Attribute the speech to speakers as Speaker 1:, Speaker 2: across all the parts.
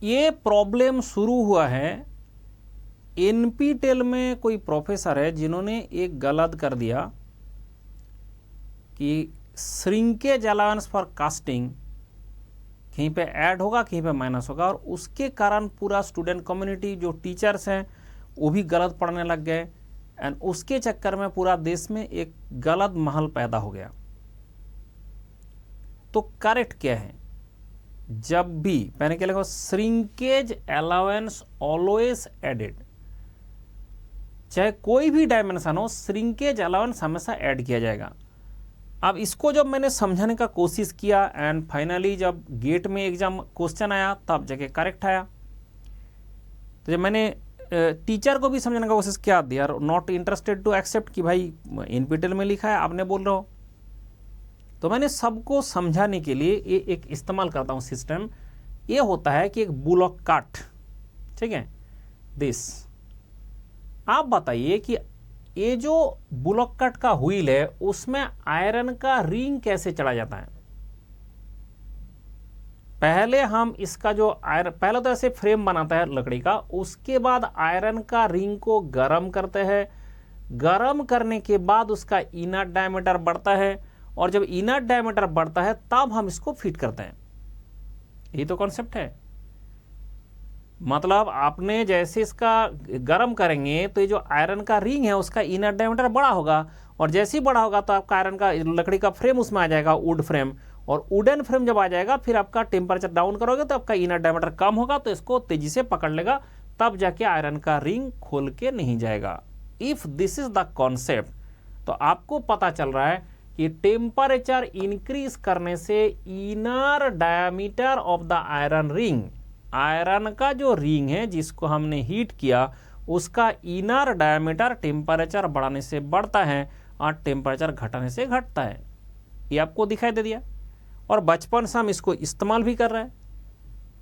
Speaker 1: ये प्रॉब्लम शुरू हुआ है एनपीटेल में। कोई प्रोफेसर है जिन्होंने एक गलत कर दिया कि श्रिंकेज अलाउंस फॉर कास्टिंग कहीं पे ऐड होगा कहीं पे माइनस होगा, और उसके कारण पूरा स्टूडेंट कम्युनिटी जो टीचर्स हैं वो भी गलत पढ़ने लग गए, एंड उसके चक्कर में पूरा देश में एक गलत माहौल पैदा हो गया। तो करेक्ट क्या है? जब भी मैंने क्या लिखा, श्रिंकेज अलाउंस ऑलवेज एडेड, चाहे कोई भी डायमेंशन हो, श्रिंकेज अलाउंस हमेशा ऐड किया जाएगा। अब इसको जब मैंने समझाने का कोशिश किया एंड फाइनली जब गेट में एग्जाम क्वेश्चन आया तब जगह करेक्ट आया। तो जब मैंने टीचर को भी समझाने का कोशिश किया, they are not interested to accept कि भाई एनपीटेल में लिखा है आपने बोल रहे हो। तो मैंने सबको समझाने के लिए ये एक इस्तेमाल करता हूँ सिस्टम। ये होता है कि एक बुलॉक कट, ठीक है, दिस। आप बताइए कि ये जो बुलॉक कट का व्हील है उसमें आयरन का रिंग कैसे चढ़ा जाता है? पहले हम इसका जो आयरन, पहले तो ऐसे फ्रेम बनाता है लकड़ी का, उसके बाद आयरन का रिंग को गर्म करते हैं। गर्म करने के बाद उसका इनर डायमीटर बढ़ता है, और जब इनर डायमीटर बढ़ता है तब हम इसको फिट करते हैं। यही तो कॉन्सेप्ट है। मतलब आपने जैसे इसका गर्म करेंगे तो ये जो आयरन का रिंग है उसका इनर डायमीटर बड़ा होगा, और जैसे ही बड़ा होगा तो आपका आयरन का लकड़ी का फ्रेम उसमें आ जाएगा, वुड फ्रेम। और वुडन फ्रेम जब आ जाएगा फिर आपका टेम्परेचर डाउन करोगे तो आपका इनर डायमीटर कम होगा, तो इसको तेजी से पकड़ लेगा, तब जाके आयरन का रिंग खोल के नहीं जाएगा। If this is the concept, तो आपको पता चल रहा है कि टेम्परेचर इंक्रीज करने से inner diameter of the iron ring, iron का जो रिंग है जिसको हमने हीट किया उसका इनर डायमीटर टेम्परेचर बढ़ाने से बढ़ता है और टेम्परेचर घटाने से घटता है। ये आपको दिखाई दे दिया, और बचपन से हम इसको इस्तेमाल भी कर रहे हैं।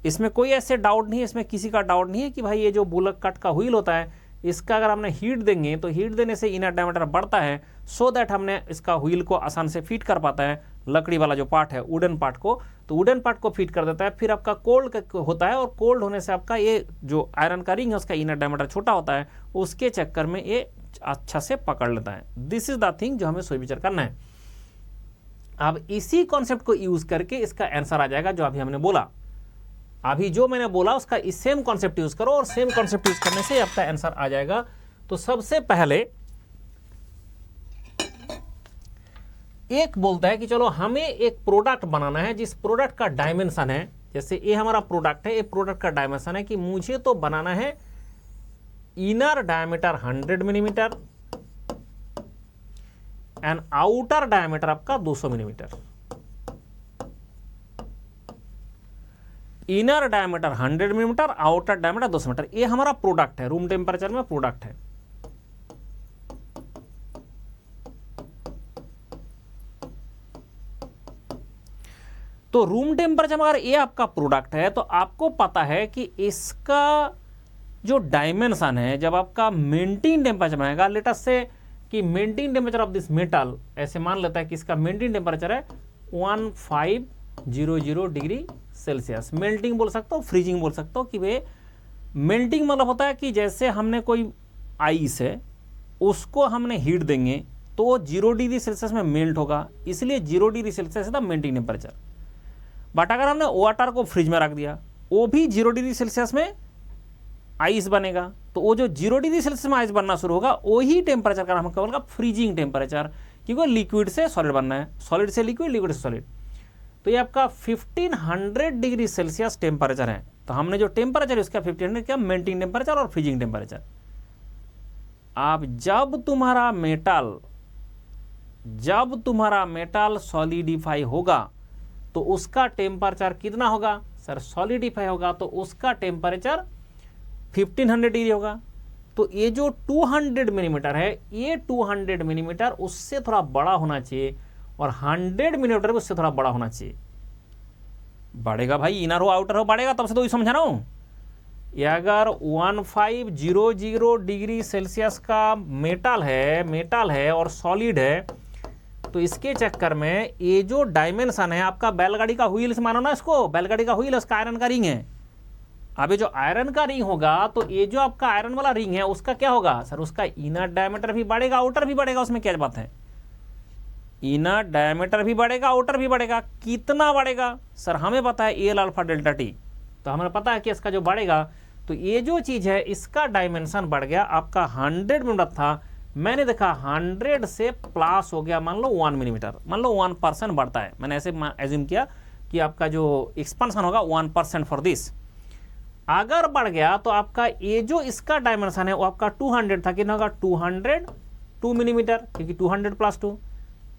Speaker 1: इसमें कोई ऐसे डाउट नहीं है, इसमें किसी का डाउट नहीं है कि भाई ये जो बुलक कट का व्हील होता है इसका अगर हमने हीट देंगे तो हीट देने से इनर डायमीटर बढ़ता है, सो दैट हमने इसका व्हील को आसान से फिट कर पाता है। लकड़ी वाला जो पार्ट है वुडन पार्ट को, तो वुडन पार्ट को फिट कर देता है। फिर आपका कोल्ड होता है, और कोल्ड होने से आपका ये जो आयरन का रिंग है उसका इनर डायमीटर छोटा होता है, उसके चक्कर में ये अच्छा से पकड़ लेता है। दिस इज द थिंग जो हमें सोच विचार करना है। अब इसी कॉन्सेप्ट को यूज करके इसका आंसर आ जाएगा जो अभी हमने बोला। अभी जो मैंने बोला उसका इस सेम कॉन्सेप्ट यूज करो, और सेम कॉन्सेप्ट यूज करने से आपका आंसर आ जाएगा। तो सबसे पहले एक बोलता है कि चलो हमें एक प्रोडक्ट बनाना है जिस प्रोडक्ट का डायमेंशन है, जैसे ये हमारा प्रोडक्ट है, ये प्रोडक्ट का डायमेंशन है कि मुझे तो बनाना है inner diameter 100 millimetre and outer diameter आपका 200 millimetre. Inner diameter 100 millimetre, outer diameter 200 metre. ये हमारा प्रोडक्ट है, रूम टेम्परेचर में प्रोडक्ट है। तो रूम टेम्परेचर में अगर ये आपका प्रोडक्ट है तो आपको पता है कि इसका जो डायमेंशन है, जब आपका मेंटेन टेम्परेचर बनाएगा, लेट अस से कि maintain temperature of this metal, ऐसे मान लेता है कि इसका मेंटेन टेम्परेचर है 1500 डिग्री सेल्सियस। मेल्टिंग बोल सकता हो, फ्रीजिंग बोल सकता हो। कि वे मेल्टिंग मतलब होता है कि जैसे हमने कोई आइस है उसको हमने हीट देंगे तो वो 0 डिग्री सेल्सियस में मेल्ट होगा, इसलिए 0 डिग्री सेल्सियस था मेल्टिंग टेम्परेचर। बट अगर हमने वाटर को फ्रिज में रख दिया, वो भी 0 डिग्री सेल्सियस में आइस बनेगा, तो वो जो 0 डिग्री सेल्सियस में आइस बनना शुरू होगा वही टेम्परेचर का हम बोलेगा फ्रीजिंग टेम्परेचर, क्योंकि लिक्विड से सॉलिड बनना है, सॉलिड से लिक्विड, लिक्विड से सॉलिड। तो ये आपका 1500 डिग्री सेल्सियस टेम्परेचर है। तो हमने जो टेम्परेचर उसका 1500 क्या, मेल्टिंग टेम्परेचर और फ्रीजिंग टेम्परेचर। अब जब तुम्हारा मेटल सॉलिडिफाई होगा तो उसका टेम्परेचर कितना होगा सर? सॉलिडिफाई होगा तो उसका टेम्परेचर 1500 डिग्री होगा। तो ये जो 200 मिलीमीटर है, ये 200 मिलीमीटर उससे थोड़ा बड़ा होना चाहिए, और 100 मिलीमीटर उससे थोड़ा बड़ा होना चाहिए। बढ़ेगा भाई, इनर हो आउटर हो बढ़ेगा, तब से तो ये समझा रहा हूं। ये अगर 1500 डिग्री सेल्सियस का मेटल है और सॉलिड है, तो इसके चक्कर में ये जो डायमेंशन है आपका बैलगाड़ी का व्हील से मानो ना, इसको बैलगाड़ी का व्हील है, उसका आयरन का रिंग है। अब ये जो आयरन का रिंग होगा तो ये जो आपका आयरन वाला रिंग है उसका क्या होगा सर, उसका इनर डायमीटर भी बढ़ेगा आउटर भी बढ़ेगा, उसमें क्या बात है, इनर डायमीटर भी बढ़ेगा आउटर भी बढ़ेगा। कितना बढ़ेगा सर, हमें पता है एल अल्फा डेल्टा टी, तो हमें पता है कि इसका जो बढ़ेगा, तो ये जो चीज़ है इसका डायमेंशन बढ़ गया। आपका 100 मिलीमीटर था, मैंने देखा 100 से प्लस हो गया, मान लो 1 मिलीमीटर, मान लो 1% बढ़ता है, मैंने ऐसे एज्यूम किया कि आपका जो एक्सपेंशन होगा 1% फॉर दिस। अगर बढ़ गया तो आपका ये जो इसका डायमेंशन है वो आपका 200 था, कितना होगा 202 मिलीमीटर, क्योंकि 200 + 2।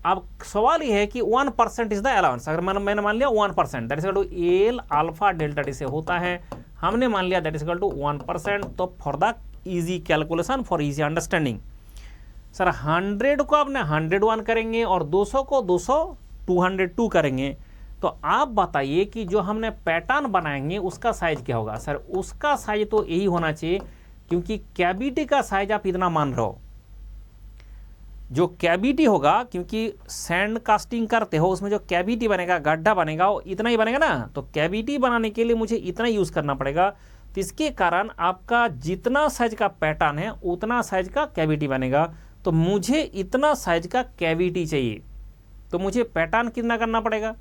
Speaker 1: अब सवाल ये है कि 1% इज द अलाउंस। अगर मैंने मान लिया 1%, that is equal to L alpha delta T से होता है, हमने मान लिया दैट इज इक्वल टू 1%। तो for the easy calculation, for easy understanding, sir 100 को आपने 101 करेंगे और 200 को 202 करेंगे। तो आप बताइए कि जो हमने पैटर्न बनाएंगे उसका साइज क्या होगा सर, उसका साइज तो यही होना चाहिए, क्योंकि कैविटी का साइज आप इतना मान रहे हो, जो कैविटी होगा, क्योंकि सैंड कास्टिंग करते हो उसमें जो कैविटी बनेगा, गड्ढा बनेगा, वो इतना ही बनेगा ना। तो कैविटी बनाने के लिए मुझे इतना यूज़ करना पड़ेगा, तो इसके कारण आपका जितना साइज का पैटर्न है उतना साइज का कैविटी बनेगा। तो मुझे इतना साइज का कैविटी चाहिए, तो मुझे पैटर्न कितना करना पड़ेगा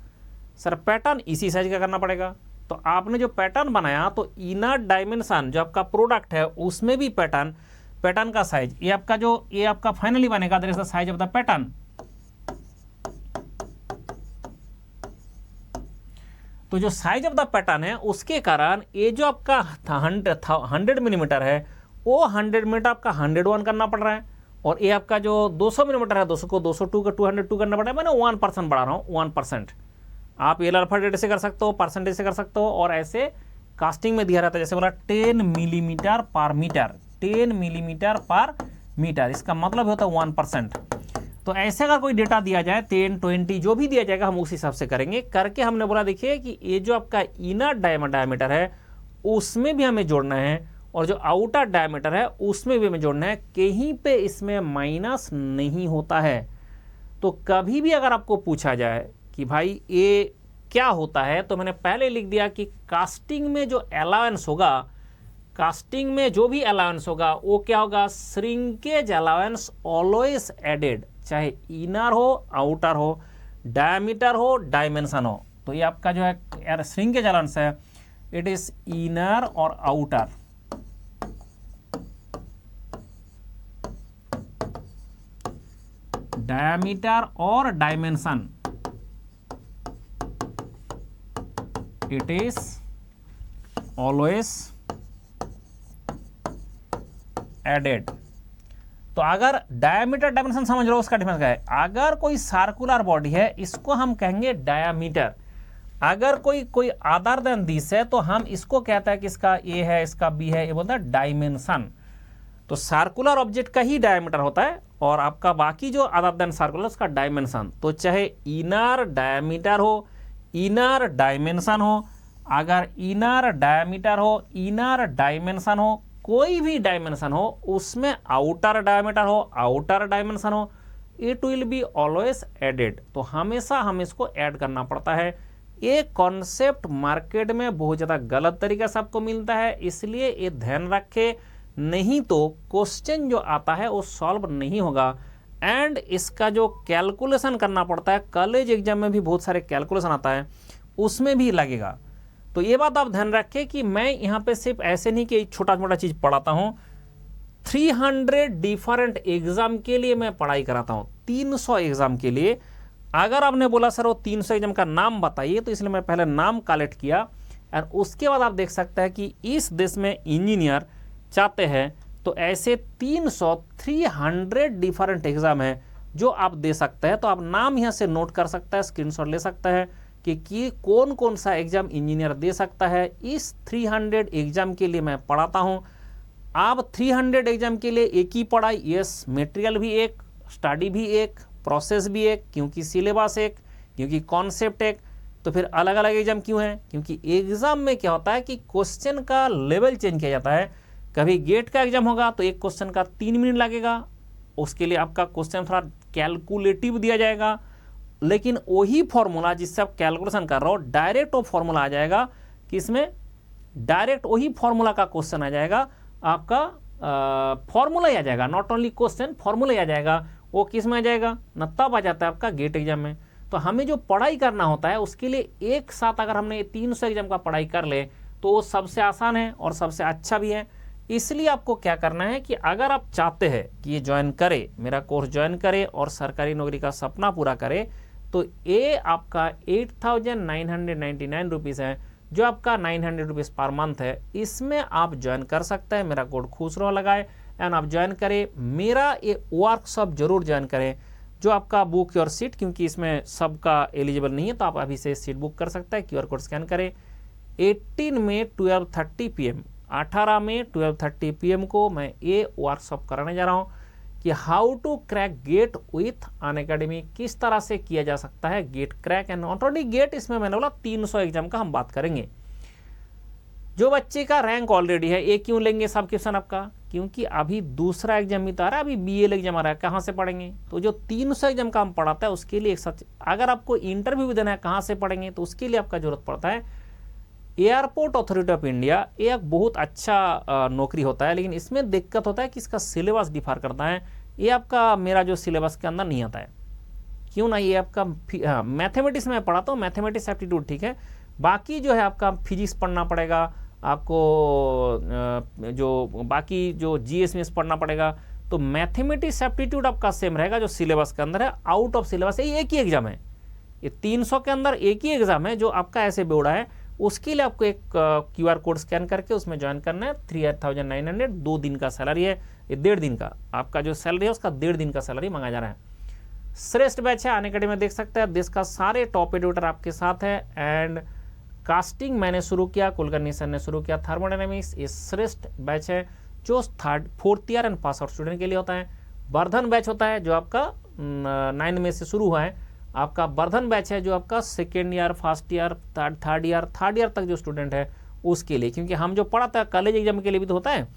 Speaker 1: सर, पैटर्न इसी साइज का करना पड़ेगा। तो आपने जो पैटर्न बनाया तो इनर डायमेंशन जो आपका प्रोडक्ट है उसमें भी पैटर्न का साइज, ये आपका फाइनली बनेगा that is the size of the pattern. तो जो साइज ऑफ द पैटर्न है उसके कारण ये जो आपका 100 मिलीमीटर है वो 100 मिलीमीटर आपका 101 करना पड़ रहा है, और ये आपका जो 200 मिलीमीटर है 200 को 202 का 202 करना पड़ रहा है। मैंने 1% बढ़ा रहा हूँ, 1%। आप एल अल्फा डेल्टा से कर सकते हो, परसेंटेज से कर सकते हो, और ऐसे कास्टिंग में दिया रहता है, जैसे बोला 10 मिलीमीटर पर मीटर, 10 मिलीमीटर पर मीटर, इसका मतलब होता है 1%। तो ऐसे अगर कोई डेटा दिया जाए 10, 20 जो भी दिया जाएगा हम उस हिसाब से करेंगे। करके हमने बोला देखिए कि ये जो आपका इनर डायमीटर है उसमें भी हमें जोड़ना है, और जो आउटर डायमीटर है उसमें भी हमें जोड़ना है, कहीं पे इसमें माइनस नहीं होता है। तो कभी भी अगर आपको पूछा जाए कि भाई ये क्या होता है, तो मैंने पहले लिख दिया कि कास्टिंग में जो अलाउंस होगा, कास्टिंग में जो भी अलाउंस होगा वो क्या होगा, श्रिंकेज अलाउंस ऑलवेज एडेड, चाहे इनर हो आउटर हो, डायमीटर हो डायमेंशन हो। तो ये आपका जो है यार श्रिंकेज अलाउंस है, इट इज इनर और आउटर, डायमीटर और dimension, it is always added. तो अगर डायमीटर डायमेंशन समझ लो उसका डिफरेंस क्या है। अगर कोई सर्कुलर बॉडी है इसको हम कहेंगे डायमीटर, अगर कोई अदर देन दिस है तो हम इसको कहता है कि इसका ए है इसका बी है, ये बोलता है डायमेंशन। तो सर्कुलर ऑब्जेक्ट का ही डायमीटर होता है, और आपका बाकी जो अदर देन सर्कुलर उसका डायमेंशन। तो चाहे इनर डायमीटर हो, इनर डायमेंशन हो, अगर इनर डायमीटर हो, इनर डायमेंशन हो, कोई भी डायमेंशन हो, उसमें आउटर डायमीटर हो, आउटर डायमेंशन हो, it will be always added. तो हमेशा हम इसको ऐड करना पड़ता है। ये कॉन्सेप्ट मार्केट में बहुत ज़्यादा गलत तरीके से आपको मिलता है, इसलिए ये ध्यान रखे, नहीं तो क्वेश्चन जो आता है वो सॉल्व नहीं होगा। एंड इसका जो कैलकुलेशन करना पड़ता है, कॉलेज एग्जाम में भी बहुत सारे कैलकुलेशन आता है, उसमें भी लगेगा। तो ये बात आप ध्यान रखें कि मैं यहाँ पे सिर्फ ऐसे नहीं कि छोटा मोटा चीज़ पढ़ाता हूँ, 300 डिफरेंट एग्जाम के लिए मैं पढ़ाई कराता हूँ, 300 एग्जाम के लिए। अगर आपने बोला सर वो 300 एग्जाम का नाम बताइए, तो इसलिए मैं पहले नाम कलेक्ट किया, और उसके बाद आप देख सकते हैं कि इस देश में इंजीनियर चाहते हैं तो ऐसे 300 डिफरेंट एग्जाम है जो आप दे सकते हैं। तो आप नाम यहाँ से नोट कर सकते हैं, स्क्रीनशॉट ले सकते हैं कि कौन कौन सा एग्जाम इंजीनियर दे सकता है। इस 300 एग्जाम के लिए मैं पढ़ाता हूँ। आप 300 एग्जाम के लिए एक ही पढ़ाई, यस, मटेरियल भी एक, स्टडी भी एक, प्रोसेस भी एक, क्योंकि सिलेबस एक, क्योंकि कॉन्सेप्ट एक। तो फिर अलग अलग एग्जाम क्यों है, क्योंकि एग्जाम में क्या होता है कि क्वेश्चन का लेवल चेंज किया जाता है। कभी गेट का एग्जाम होगा तो एक क्वेश्चन का 3 मिनट लगेगा, उसके लिए आपका क्वेश्चन थोड़ा कैलकुलेटिव दिया जाएगा, लेकिन वही फॉर्मूला जिससे आप कैलकुलेशन कर रहे हो डायरेक्ट वो फॉर्मूला आ जाएगा कि इसमें डायरेक्ट वही फॉर्मूला का क्वेश्चन आ जाएगा आपका, फॉर्मूला ही आ जाएगा, नॉट ओनली क्वेश्चन, फॉर्मूला ही आ जाएगा। वो किस में आ जाएगा ना, तब आ जाता है आपका गेट एग्जाम में। तो हमें जो पढ़ाई करना होता है उसके लिए एक साथ अगर हमने 300 एग्जाम का पढ़ाई कर ले तो वो सबसे आसान है और सबसे अच्छा भी है। इसलिए आपको क्या करना है कि अगर आप चाहते हैं कि ये ज्वाइन करे, मेरा कोर्स ज्वाइन करे और सरकारी नौकरी का सपना पूरा करे, तो ये आपका 8,999 रुपीज़ है, जो आपका 900 रुपीज़ पर मंथ है, इसमें आप ज्वाइन कर सकते हैं। मेरा कोड खुसरो लगाए एंड आप ज्वाइन करें, मेरा ये वर्कशॉप जरूर ज्वाइन करें, जो आपका बुक योर सीट, क्योंकि इसमें सबका एलिजिबल नहीं है, तो आप अभी से सीट बुक कर सकते हैं। QR कोड स्कैन करें। 18 मई 12:30 PM, 18 मई 12:30 PM को मैं ये वर्कशॉप कराने जा रहा हूँ कि how to crack GATE with Unacademy, किस तरह से किया जा सकता है GATE crack. And not only GATE, इसमें मैंने बोला 300 एग्जाम का हम बात करेंगे। जो बच्चे का रैंक ऑलरेडी है, ये क्यों लेंगे सब्सक्रिप्शन आपका, क्योंकि अभी दूसरा एग्जाम भी तो आ रहा है, अभी BL एग्जाम आ रहा है, कहाँ से पढ़ेंगे। तो जो 300 एग्जाम का हम पढ़ाता है उसके लिए एक सच, अगर आपको इंटरव्यू भी देना है कहाँ से पढ़ेंगे, तो उसके लिए आपका जरूरत पड़ता है एयरपोर्ट अथॉरिटी ऑफ इंडिया। ये एक बहुत अच्छा नौकरी होता है, लेकिन इसमें दिक्कत होता है कि इसका सिलेबस डिफर करता है। ये आपका मेरा जो सिलेबस के अंदर नहीं आता है, क्यों ना, ये आपका मैथमेटिक्स में पढ़ाता हूँ, मैथमेटिक्स एप्टीट्यूड ठीक है, बाकी जो है आपका फिजिक्स पढ़ना पड़ेगा आपको, जो बाकी जो GS में पढ़ना पड़ेगा। तो मैथमेटिक्स एप्टीट्यूड आपका सेम रहेगा जो सिलेबस के अंदर है। आउट ऑफ सिलेबस ये एक ही एग्जाम है, ये 300 के अंदर एक ही एग्जाम है जो आपका ऐसे बोर्ड है। उसके लिए आपको एक QR कोड स्कैन करके उसमें ज्वाइन करना है। 3,900, 2 दिन का सैलरी है, ये 1.5 दिन का आपका जो सैलरी है उसका 1.5 दिन का सैलरी मांगा जा रहा है। श्रेष्ठ बैच है, अनअकैडमी में देख सकते हैं, देश का सारे टॉप एडिटर आपके साथ है। एंड कास्टिंग मैंने शुरू किया, कुलकर्णी सर ने शुरू किया। थर्मोडायनेमिक्स ये श्रेष्ठ बैच है जो 4th year and pass out student के लिए होता है। वर्धन बैच होता है जो आपका 9 मई से शुरू हुआ है। आपका वर्धन बैच है जो आपका 2nd year, 1st year, 3rd year तक जो स्टूडेंट है उसके लिए, क्योंकि हम जो पढ़ाते हैं कॉलेज एग्जाम के लिए भी तो होता है,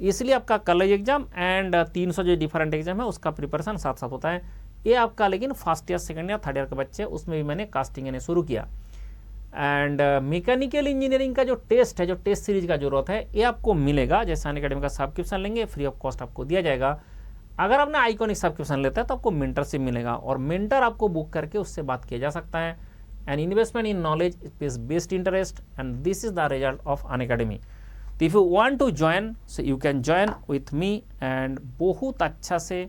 Speaker 1: इसलिए आपका कॉलेज एग्जाम एंड 300 जो डिफरेंट एग्जाम है उसका प्रिपरेशन साथ साथ होता है। ये आपका लेकिन 1st year, 2nd year, 3rd year के बच्चे, उसमें भी मैंने कास्टिंग ने शुरू किया। एंड मैकेनिकल इंजीनियरिंग का जो टेस्ट है, जो टेस्ट सीरीज का जरूरत है, ये आपको मिलेगा। जैसे अनअकैडमी का सब्सक्रिप्शन लेंगे फ्री ऑफ कॉस्ट आपको दिया जाएगा। अगर आपने आइकॉनिक सब्सक्रिप्शन लेता है तो आपको मेंटरशिप मिलेगा, और मेंटर आपको बुक करके उससे बात किया जा सकता है। And investment in knowledge is best interest, and this is the result of Unacademy. तो if you want to join so you can join with me. And बहुत अच्छा से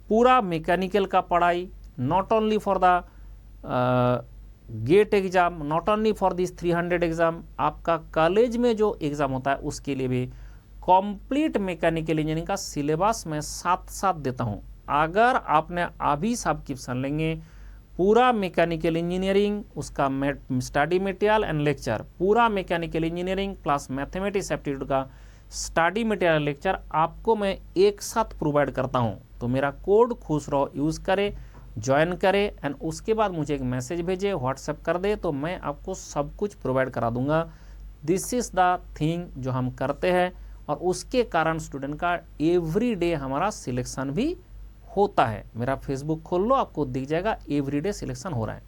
Speaker 1: पूरा मैकेनिकल का पढ़ाई, not only for the GATE exam, not only for this 300 exam, आपका college में जो एग्जाम होता है उसके लिए भी कंप्लीट मैकेनिकल इंजीनियरिंग का सिलेबस मैं साथ साथ देता हूं। अगर आपने अभी सब्सक्रिप्शन लेंगे, पूरा मैकेनिकल इंजीनियरिंग, उसका स्टडी मटेरियल एंड लेक्चर, पूरा mechanical engineering plus mathematics aptitude का स्टडी मटेरियल लेक्चर आपको मैं एक साथ प्रोवाइड करता हूं। तो मेरा कोड खुसरो यूज़ करें, ज्वाइन करें, एंड उसके बाद मुझे एक मैसेज भेजे, व्हाट्सएप कर दे, तो मैं आपको सब कुछ प्रोवाइड करा दूंगा। दिस इज़ द थिंग जो हम करते हैं, और उसके कारण स्टूडेंट का एवरी डे हमारा सिलेक्शन भी होता है। मेरा फेसबुक खोल लो, आपको दिख जाएगा एवरी डे सिलेक्शन हो रहा है।